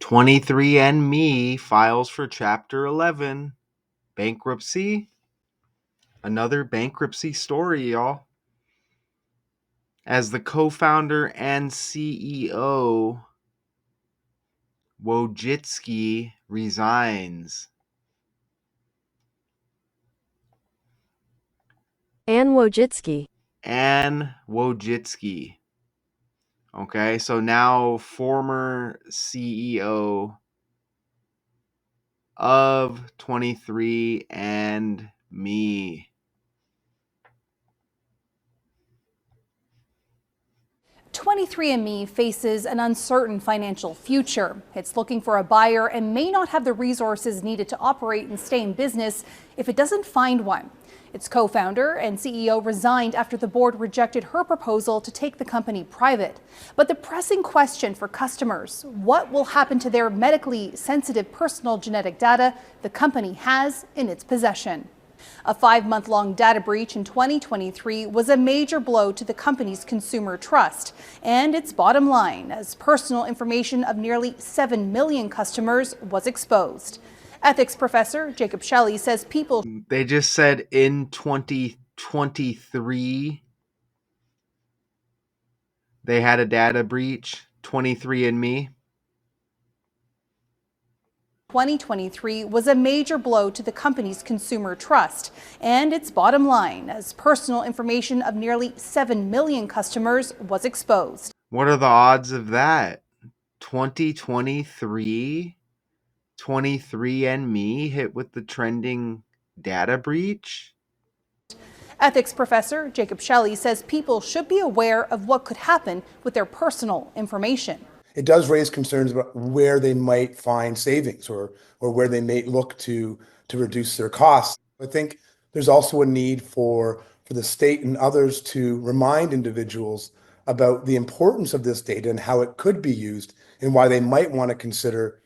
23andMe files for Chapter 11. Bankruptcy. Another bankruptcy story, y'all. As the co-founder and CEO, Wojcicki resigns. Anne Wojcicki. Anne Wojcicki. Okay, so now former CEO of 23andMe. "23andMe faces an uncertain financial future. It's looking for a buyer and may not have the resources needed to operate and stay in business if it doesn't find one. Its co-founder and CEO resigned after the board rejected her proposal to take the company private. But the pressing question for customers: what will happen to their medically sensitive personal genetic data the company has in its possession? A 5-month-long data breach in 2023 was a major blow to the company's consumer trust and its bottom line, as personal information of nearly 7 million customers was exposed. Ethics professor Jacob Shelley says people... They just said in 2023 they had a data breach, 23andMe. 2023 was a major blow to the company's consumer trust and its bottom line, as personal information of nearly 7 million customers was exposed. What are the odds of that? 2023, 23andMe hit with the trending data breach? Ethics professor Jacob Shelley says people should be aware of what could happen with their personal information. It does raise concerns about where they might find savings or where they may look to reduce their costs. I think there's also a need for the state and others to remind individuals about the importance of this data and how it could be used and why they might want to consider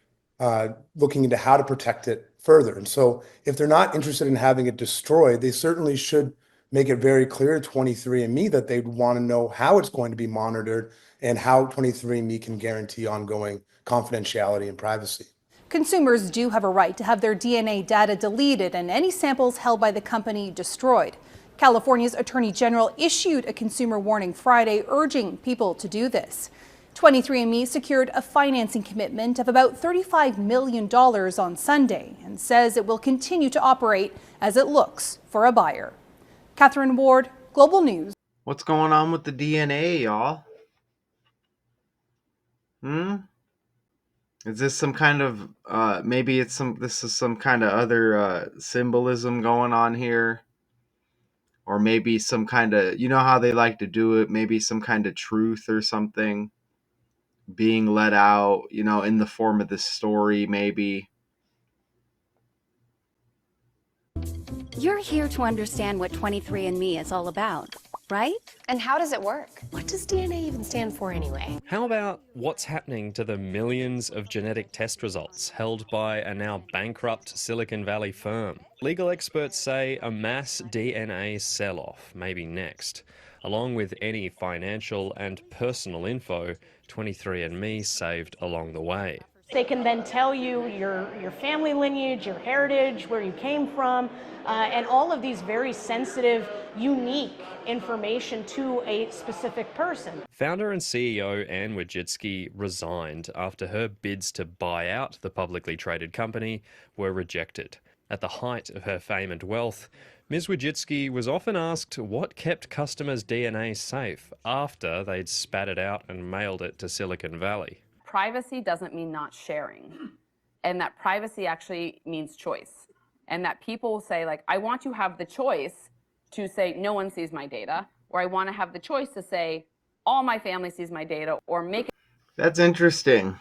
looking into how to protect it further. And so if they're not interested in having it destroyed, they certainly should make it very clear to 23andMe that they'd want to know how it's going to be monitored and how 23andMe can guarantee ongoing confidentiality and privacy. Consumers do have a right to have their DNA data deleted and any samples held by the company destroyed. California's Attorney General issued a consumer warning Friday urging people to do this. 23andMe secured a financing commitment of about $35 million on Sunday and says it will continue to operate as it looks for a buyer. Catherine Ward, Global News. What's going on with the DNA, y'all? Is this some kind of this is some kind of other symbolism going on here? Or maybe some kind of, you know how they like to do it, maybe some kind of truth or something being let out, in the form of this story, maybe. You're here to understand what 23andMe is all about, right? And how does it work? What does DNA even stand for anyway? How about what's happening to the millions of genetic test results held by a now bankrupt Silicon Valley firm? Legal experts say a mass DNA sell-off may be next. Along with any financial and personal info 23andMe saved along the way. They can then tell you your family lineage, your heritage, where you came from, and all of these very sensitive, unique information to a specific person. Founder and CEO Anne Wojcicki resigned after her bids to buy out the publicly traded company were rejected. At the height of her fame and wealth, Ms. Wojcicki was often asked what kept customers' DNA safe after they'd spat it out and mailed it to Silicon Valley. Privacy doesn't mean not sharing, and that privacy actually means choice, and that people will say, like, I want to have the choice to say no one sees my data, or I want to have the choice to say all my family sees my data, or make it. That's interesting,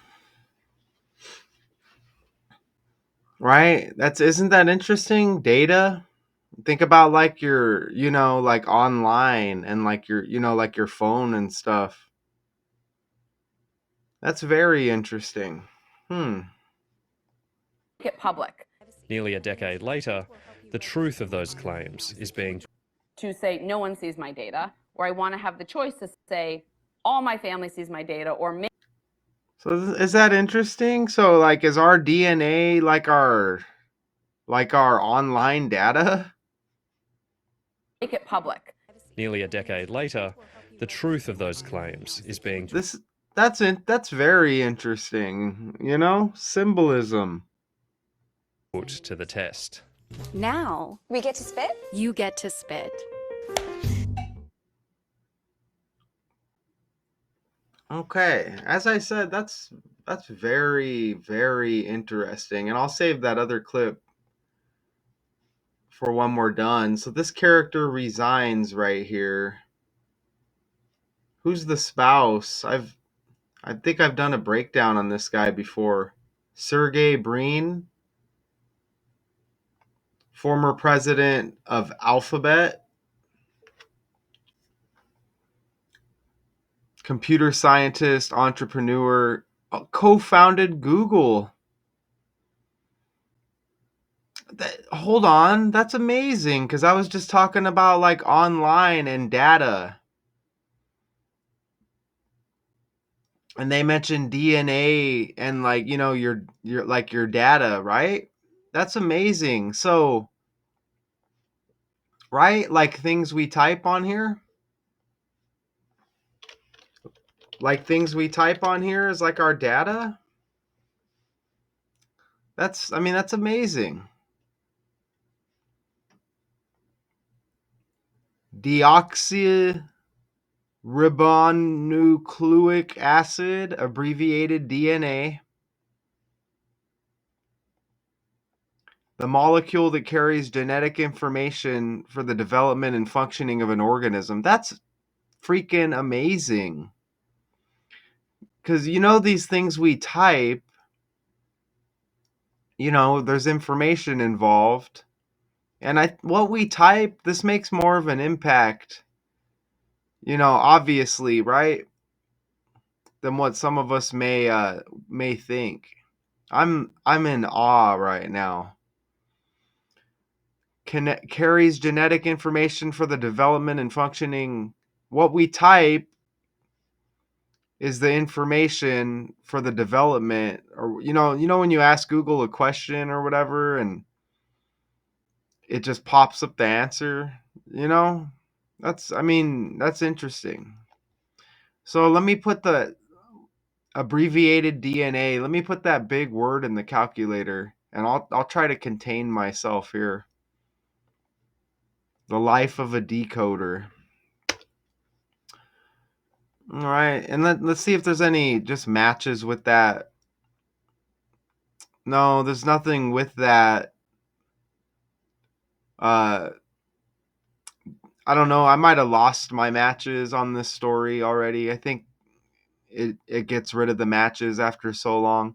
right? Isn't that interesting? Data. Think about like your, like online and like your, like your phone and stuff. That's very interesting. Make it public. Nearly a decade later, the truth of those claims is being to say no one sees my data, or I want to have the choice to say all my family sees my data, or make. So is that interesting? So like, is our DNA like our online data? Make it public. Nearly a decade later, the truth of those claims is being That's very interesting. You know, symbolism. put to the test. Now, We get to spit? you get to spit. Okay, as I said, that's very very interesting, and I'll save that other clip for when we're done. So this character resigns right here. Who's the spouse? I think I've done a breakdown on this guy before. Sergey Brin, former president of Alphabet, computer scientist, entrepreneur, co-founded Google. Hold on, that's amazing because I was just talking about like online and data. And they mentioned DNA and like, you know, your like your data, right? That's amazing. So, right? Like things we type on here? Like things we type on here is like our data? I mean, that's amazing. Deoxyribonucleic acid, abbreviated DNA, the molecule that carries genetic information for the development and functioning of an organism. That's freaking amazing. Because, you know, these things we type, you know, there's information involved. And what we type, this makes more of an impact, you know, obviously, right? Than what some of us may think. I'm in awe right now. Carries genetic information for the development and functioning. What we type is the information for the development, or you know when you ask Google a question or whatever and it just pops up the answer, you know? I mean, that's interesting. So let me put the abbreviated DNA. Let me put that big word in the calculator and I'll try to contain myself here. The life of a decoder. All right, and let's see if there's any just matches with that. No, there's nothing with that. Uh, I don't know. I might have lost my matches on this story already. I think it gets rid of the matches after so long.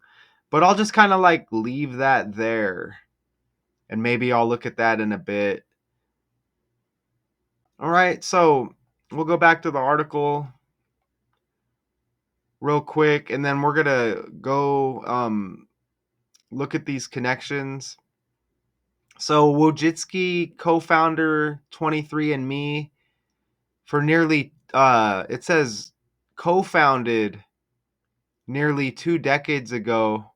But I'll just kind of like leave that there. And maybe I'll look at that in a bit. All right, so we'll go back to the article real quick and then we're going to go look at these connections. So Wojcicki, co-founder 23andMe, for nearly it says co-founded nearly 2 decades ago,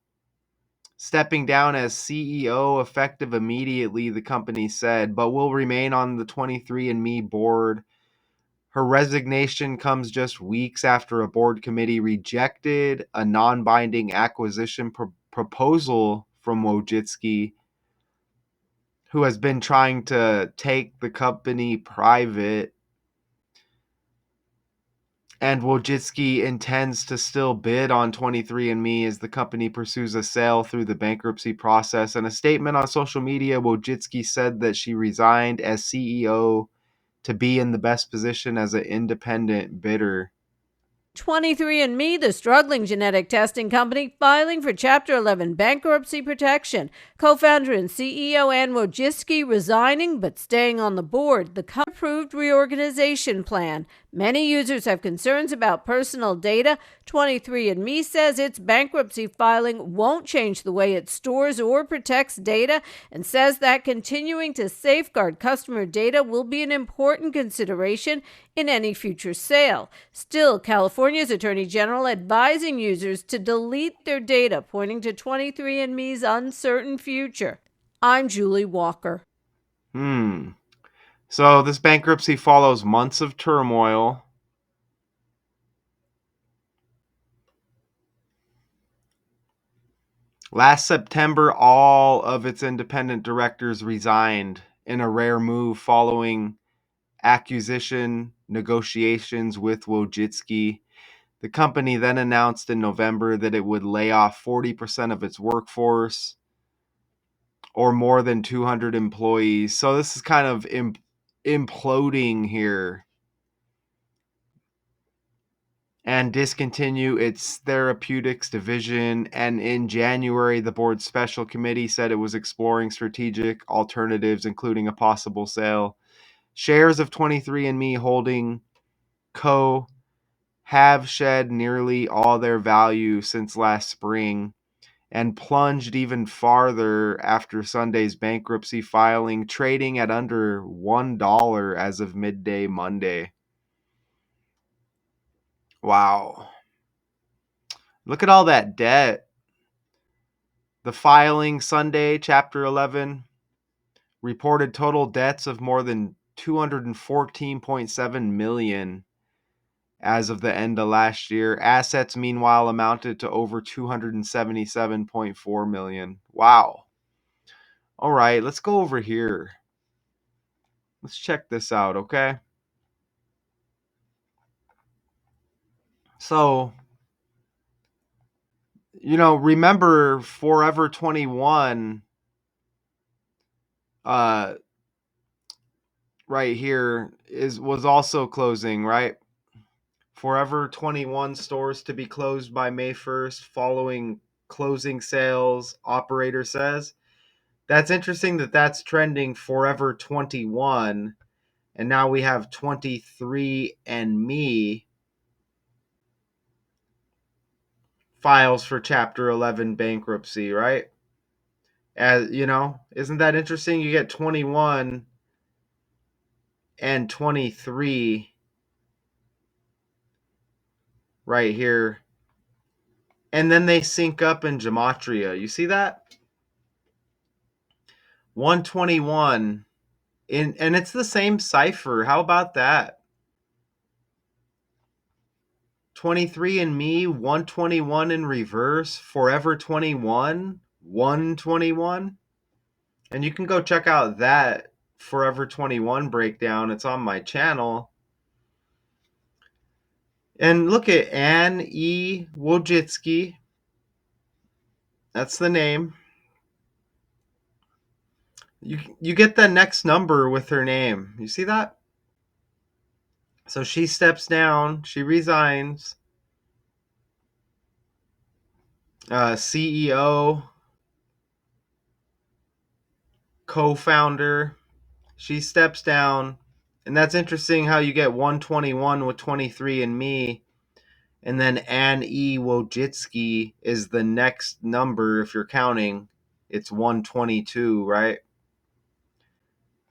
stepping down as CEO effective immediately, the company said, but will remain on the 23andMe board. Her resignation comes just weeks after a board committee rejected a non-binding acquisition proposal from Wojcicki, who has been trying to take the company private. And Wojcicki intends to still bid on 23andMe as the company pursues a sale through the bankruptcy process. In a statement on social media, Wojcicki said that she resigned as CEO to be in the best position as an independent bidder. 23andMe, the struggling genetic testing company, filing for Chapter 11 bankruptcy protection. Co-founder and CEO Wojcicki resigning but staying on the board. The company approved reorganization plan. Many users have concerns about personal data. 23andMe says its bankruptcy filing won't change the way it stores or protects data, and says that continuing to safeguard customer data will be an important consideration in any future sale. Still, California's Attorney General advising users to delete their data, pointing to 23andMe's uncertain future. I'm Julie Walker. So this bankruptcy follows months of turmoil. Last September, all of its independent directors resigned in a rare move following acquisition negotiations with Wojcicki. The company then announced in November that it would lay off 40% of its workforce, or more than 200 employees. So this is kind of imploding here, and discontinue its therapeutics division. And in January, the board's special committee said it was exploring strategic alternatives, including a possible sale. Shares of 23andMe Holding Co. have shed nearly all their value since last spring, and plunged even farther after Sunday's bankruptcy filing, trading at under $1 as of midday Monday. Wow. Look at all that debt. The filing Sunday, Chapter 11, reported total debts of more than $214.7 million as of the end of last year. Assets, meanwhile, amounted to over $277.4 million. Wow. All right, let's go over here. Let's check this out, okay? So, remember Forever 21 right here was also closing, right? Forever 21 stores to be closed by May 1st following closing sales, operator says. That's interesting that that's trending Forever 21, and now we have 23andMe files for Chapter 11 bankruptcy, right? As isn't that interesting? You get 21 and 23 right here, and then they sync up in gematria. You see that? 121 and it's the same cipher. How about that? 23andMe 121 in reverse, Forever 21 121. And you can go check out that Forever 21 breakdown. It's on my channel. And look at Anne E. Wojcicki. That's the name. You get the next number with her name. You see that? So she steps down. She resigns. CEO, co-founder. She steps down. And that's interesting how you get 121 with 23andMe. And then Anne E. Wojcicki is the next number if you're counting. It's 122, right?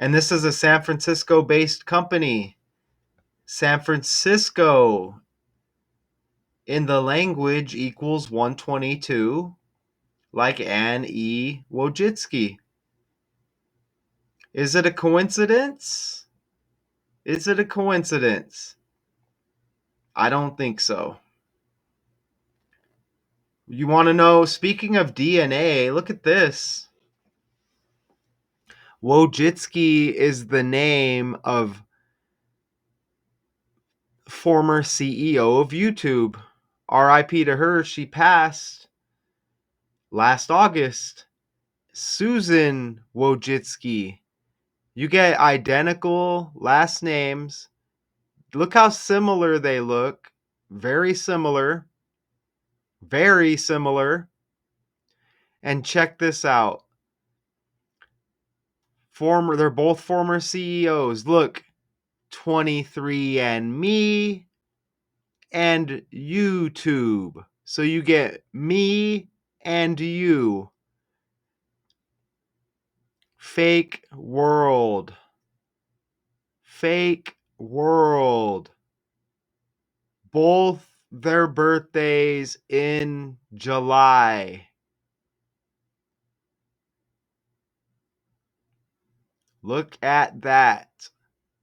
And this is a San Francisco-based company. San Francisco in the language equals 122, like Anne E. Wojcicki. Is it a coincidence? Is it a coincidence? I don't think so. You want to know, speaking of DNA, look at this. Wojcicki is the name of former CEO of YouTube. RIP to her. She passed last August. Susan Wojcicki. You get identical last names. Look how similar they look. Very similar. Very similar. And check this out. They're both former CEOs. Look, 23andMe, and YouTube. So you get me and you. Fake world. Fake world. Both their birthdays in July. Look at that.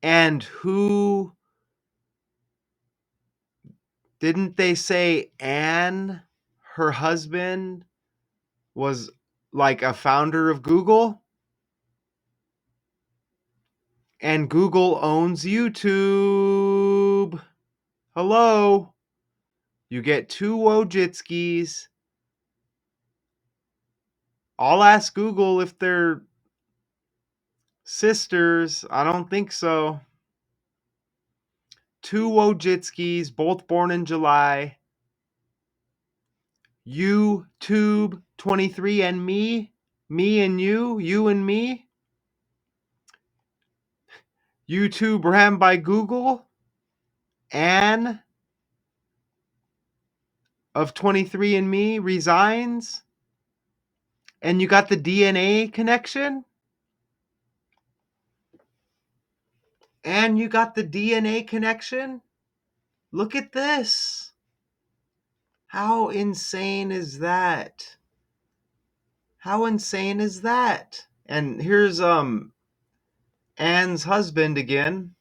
And who didn't they say Anne, her husband, was like a founder of Google? And Google owns YouTube. Hello. You get two Wojcickis. I'll ask Google if they're sisters. I don't think so. Two Wojcickis, both born in July. YouTube 23andMe. Me and you and me. YouTube ran by Google. Anne of 23andMe resigns. And you got the DNA connection. And you got the DNA connection. Look at this. How insane is that? How insane is that? And here's Anne's husband again.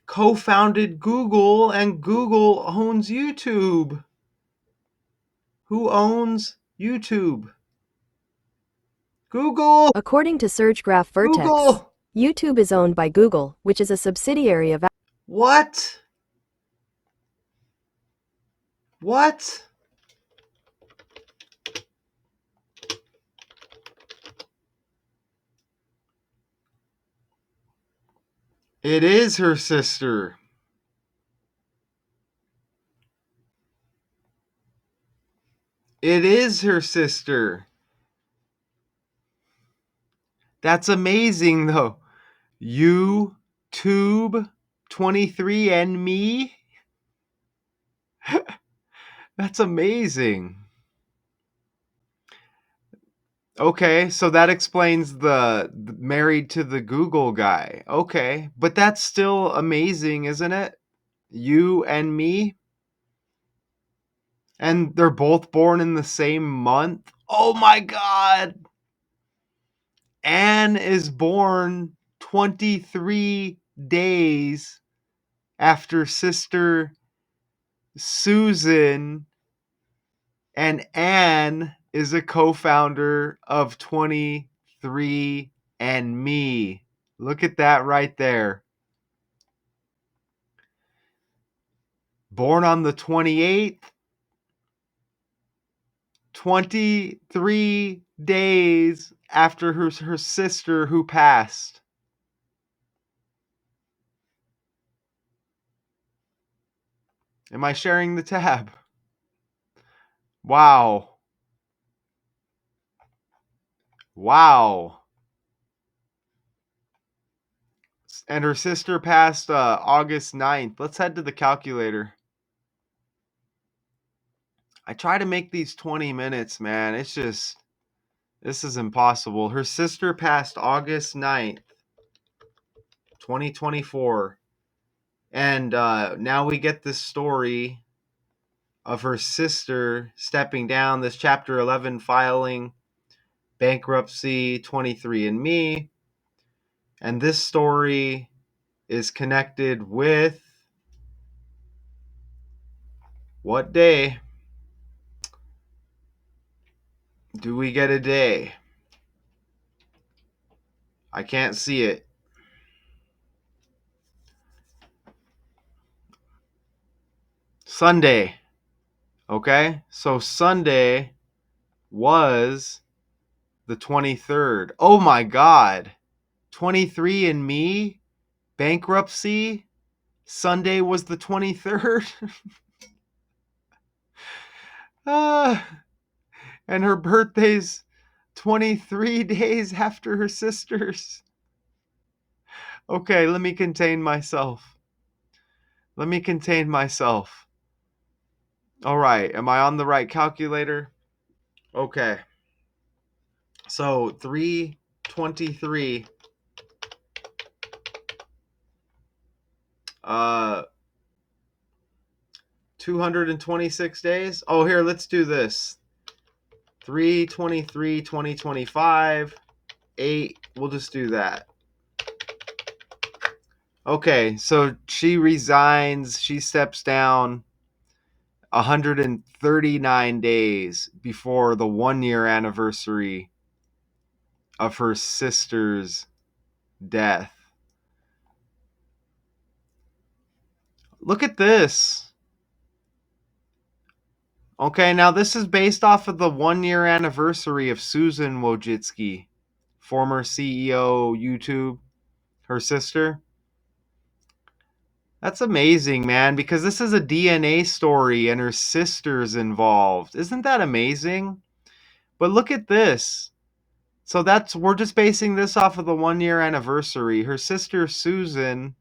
Co-founded Google, and Google owns YouTube. Who owns YouTube? Google. According to SurgeGraph Vertex, Google. YouTube is owned by Google, which is a subsidiary of What? What? It is her sister. It is her sister. That's amazing, though. YouTube 23andMe. That's amazing. Okay, so that explains the married to the Google guy. Okay, but that's still amazing, isn't it? You and me. And they're both born in the same month. Oh my God. Anne is born 23 days after sister Susan, and Anne is a co-founder of 23andMe. Look at that right there. Born on the 28th, 23 days after her sister who passed. Am I sharing the tab? Wow. Wow. And her sister passed August 9th. Let's head to the calculator. I try to make these 20 minutes, man. It's just, this is impossible. Her sister passed August 9th, 2024. And now we get this story of her sister stepping down, this Chapter 11 filing, bankruptcy, 23andMe. And this story is connected with what day? Do we get a day? I can't see it. Sunday. Okay? So Sunday was the 23rd. Oh my God. 23andMe bankruptcy. Sunday was the 23rd. And her birthday's 23 days after her sister's. Okay, let me contain myself. Let me contain myself. All right, am I on the right calculator? Okay. So 323 uh 226 days. Oh, here, let's do this. 323 2025 8. We'll just do that. Okay, so she resigns, she steps down 139 days before the 1 year anniversary of her sister's death. Look at this. Okay, now this is based off of the 1 year anniversary of Susan Wojcicki, former CEO YouTube, her sister. That's amazing, man, because this is a DNA story and her sister's involved. Isn't that amazing? But look at this. So we're just basing this off of the 1 year anniversary. Her sister Susan,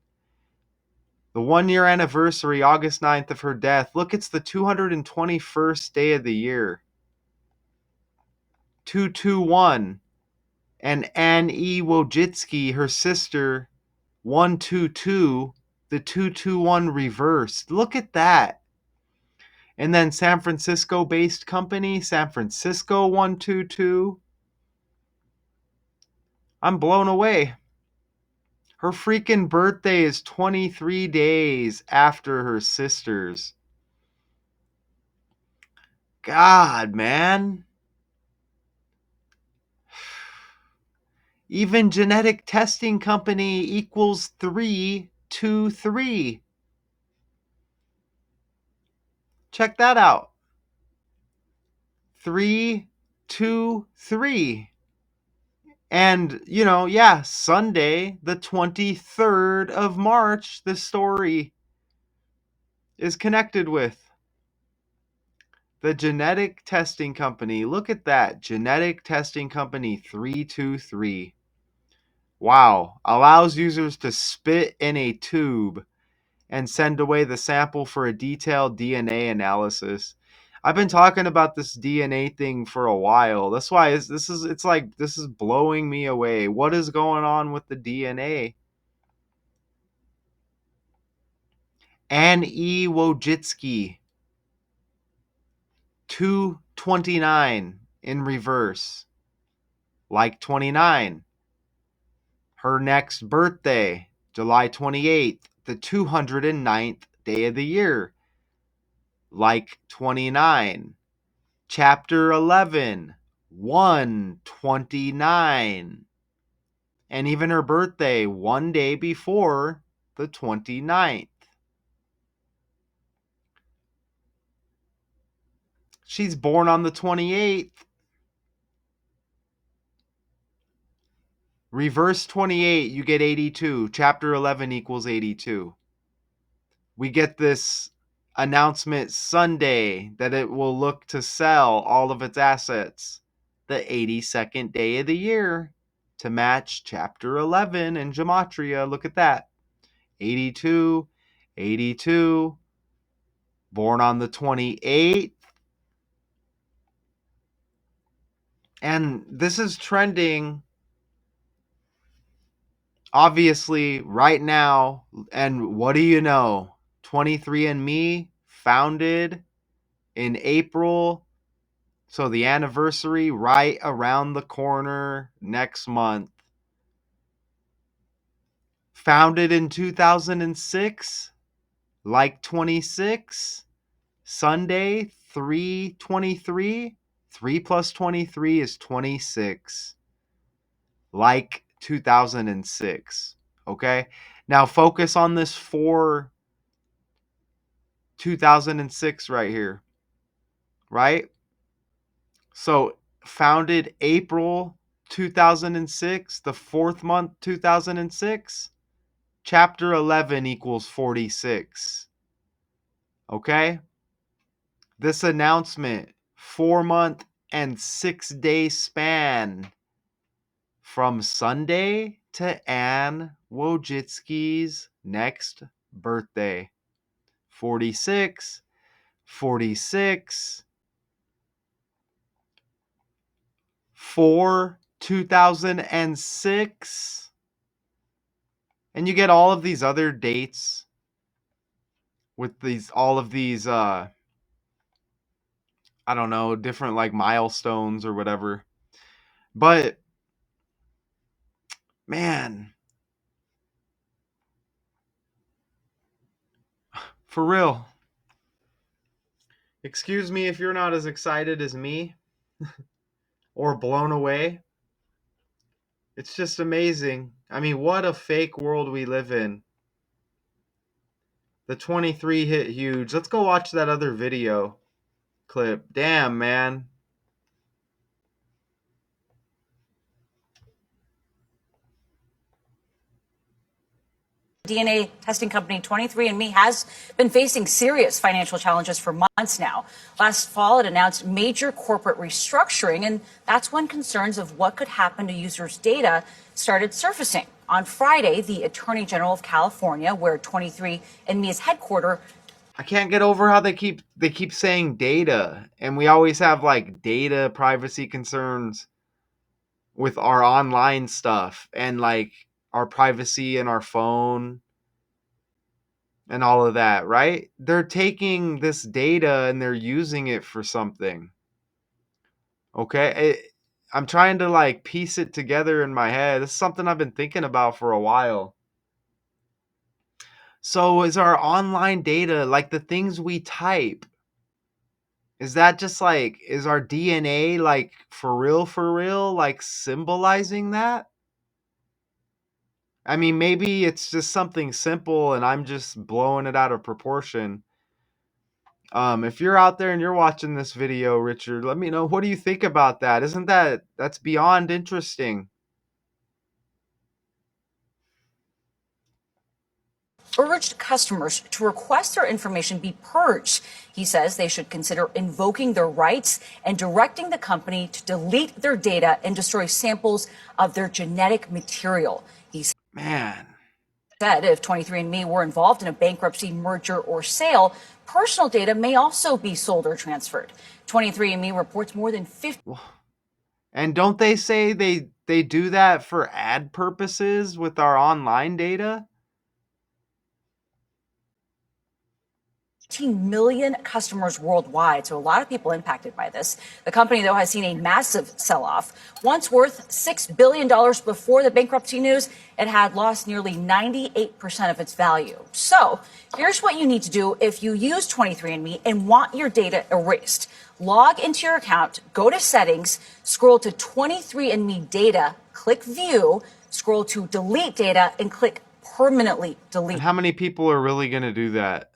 the 1 year anniversary, August 9th of her death. Look, it's the 221st day of the year. 221. And Anne E. Wojcicki, her sister, 122, the 221 reversed. Look at that. And then San Francisco based company, San Francisco 122. I'm blown away. Her freaking birthday is 23 days after her sister's. God, man. Even genetic testing company equals 323. Check that out. 323. And, yeah, Sunday, the 23rd of March, this story is connected with. The genetic testing company. Look at that. Genetic testing company 323. Wow. Allows users to spit in a tube and send away the sample for a detailed DNA analysis. I've been talking about this DNA thing for a while. That's why this is blowing me away. What is going on with the DNA? Anne E. Wojcicki, 229 in reverse, like 29. Her next birthday, July 28th, the 209th day of the year, like 29. Chapter 11, 129. And even her birthday, one day before the 29th. She's born on the 28th. Reverse 28, you get 82. Chapter 11 equals 82. We get this announcement Sunday that it will look to sell all of its assets the 82nd day of the year to match Chapter 11 in Gematria. Look at that. 82, 82, born on the 28th. And this is trending obviously right now. And what do you know? 23andMe founded in April. So the anniversary right around the corner next month. Founded in 2006, like 26. Sunday, 323. 3 plus 23 is 26. Like 2006. Okay? Now focus on this 2006 right here. Right? So founded April 2006, the fourth month 2006. Chapter 11 equals 46. Okay? This announcement, 4-month and 6-day span from Sunday to Anne Wojcicki's next birthday. 46, 46, 4, 2006. And you get all of these other dates with all of these I don't know, different like milestones or whatever. But man, for real. Excuse me if you're not as excited as me or blown away. It's just amazing. I mean, what a fake world we live in. The 23 hit huge. Let's go watch that other video clip. Damn, man. DNA testing company 23andMe has been facing serious financial challenges for months now. Last fall, it announced major corporate restructuring, and that's when concerns of what could happen to users' data started surfacing. On Friday, the Attorney General of California, where 23andMe is headquartered, I can't get over how they keep saying data, and we always have like data privacy concerns with our online stuff and like our privacy and our phone and all of that, right? They're taking this data and they're using it for something. Okay? I'm trying to like piece it together in my head. This is something I've been thinking about for a while. So is our online data, like the things we type, is that just like, is our DNA like for real, like symbolizing that? I mean, maybe it's just something simple and I'm just blowing it out of proportion. If you're out there and you're watching this video, Richard, let me know. What do you think about that? Isn't that's beyond interesting? urged customers to request their information be purged. He says they should consider invoking their rights and directing the company to delete their data and destroy samples of their genetic material. He Man, said if 23andMe were involved in a bankruptcy, merger, or sale, personal data may also be sold or transferred. 23andMe reports more than 50. and don't they say they do that for ad purposes with our online data? 15 million customers worldwide, so a lot of people impacted by this. The company, though, has seen a massive sell-off. Once worth $6 billion before the bankruptcy news, it had lost nearly 98% of its value. So here's what you need to do if you use 23andMe and want your data erased. Log into your account, go to settings, scroll to 23andMe data, click view, scroll to delete data, and click permanently delete. And how many people are really going to do that?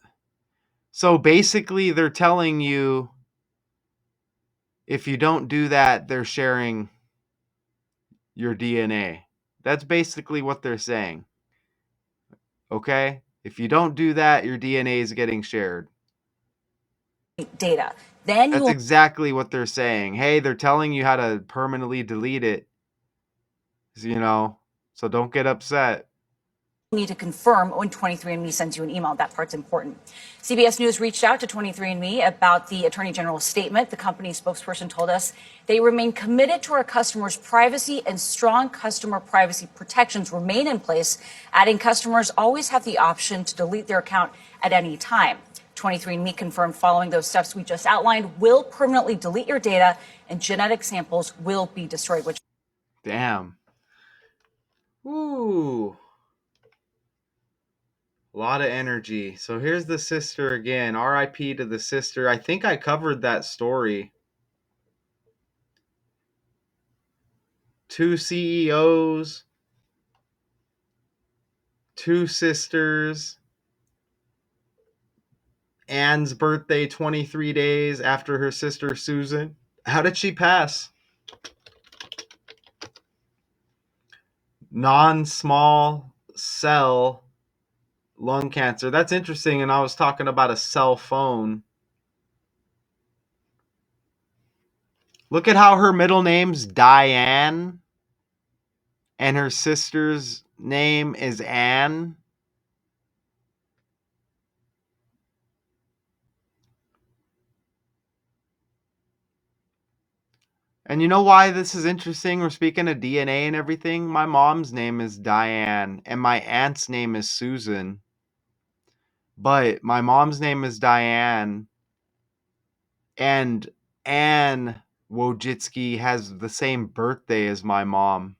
So basically, they're telling you if you don't do that, they're sharing your DNA. That's basically what they're saying. Okay? If you don't do that, your DNA is getting shared. Data. Then That's you'll exactly what they're saying. Hey, they're telling you how to permanently delete it. So don't get upset. need to confirm when 23andMe sends you an email. That part's important. CBS News reached out to 23andMe about the Attorney General's statement. The company's spokesperson told us they remain committed to our customers' privacy and strong customer privacy protections remain in place, adding customers always have the option to delete their account at any time. 23andMe confirmed following those steps we just outlined will permanently delete your data and genetic samples will be destroyed. Damn. Ooh. A lot of energy. So here's the sister again. RIP to the sister. I think I covered that story. 2 CEOs, 2 sisters. Anne's birthday 23 days after her sister Susan. How did she pass? Non-small cell lung cancer. That's interesting. And I was talking about a cell phone. Look at how her middle name's Diane and her sister's name is Anne. And you know why this is interesting? We're speaking of DNA and everything. My mom's name is Diane, and my aunt's name is Susan. But my mom's name is Diane, and Anne Wojcicki has the same birthday as my mom.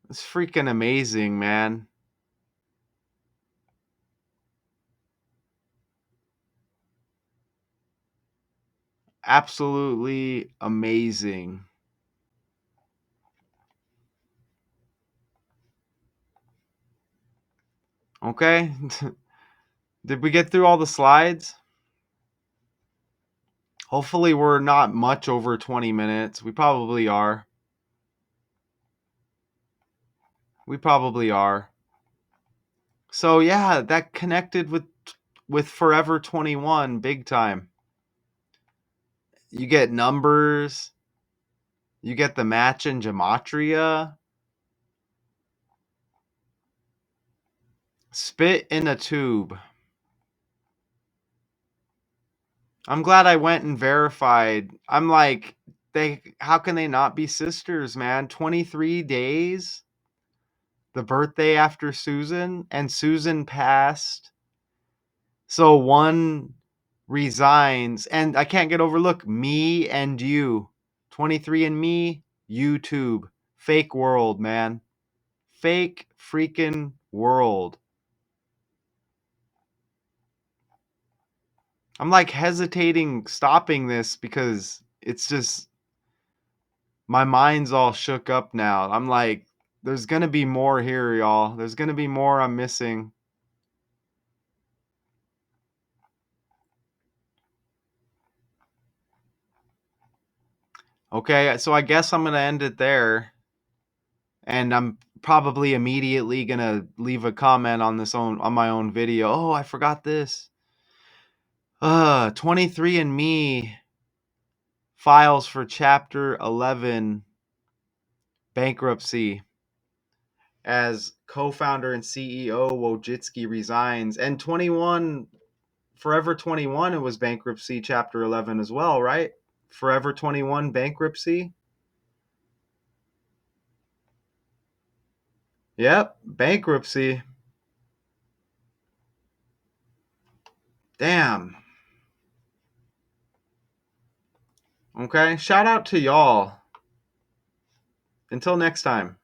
It's freaking amazing, man. Absolutely amazing. Okay. Did we get through all the slides? Hopefully we're not much over 20 minutes. We probably are. We probably are. So yeah, that connected with Forever 21 big time. You get numbers, you get the match in gematria. Spit in a tube. I'm glad I went and verified. I'm like, how can they not be sisters, man? 23 days? The birthday after Susan, and Susan passed. So one resigns, and I can't get over, look, me and you. 23andMe, YouTube. Fake world, man. Fake freaking world. I'm like hesitating stopping this because it's just, my mind's all shook up now. I'm like, there's gonna be more here, y'all. There's gonna be more I'm missing. Okay, so I guess I'm gonna end it there. And I'm probably immediately gonna leave a comment on my own video. Oh, I forgot this. 23andMe files for Chapter 11 bankruptcy as co-founder and CEO Wojcicki resigns. And 21, Forever 21, it was bankruptcy Chapter 11 as well, right? Forever 21 bankruptcy. Yep, bankruptcy. Damn. Okay, shout out to y'all. Until next time.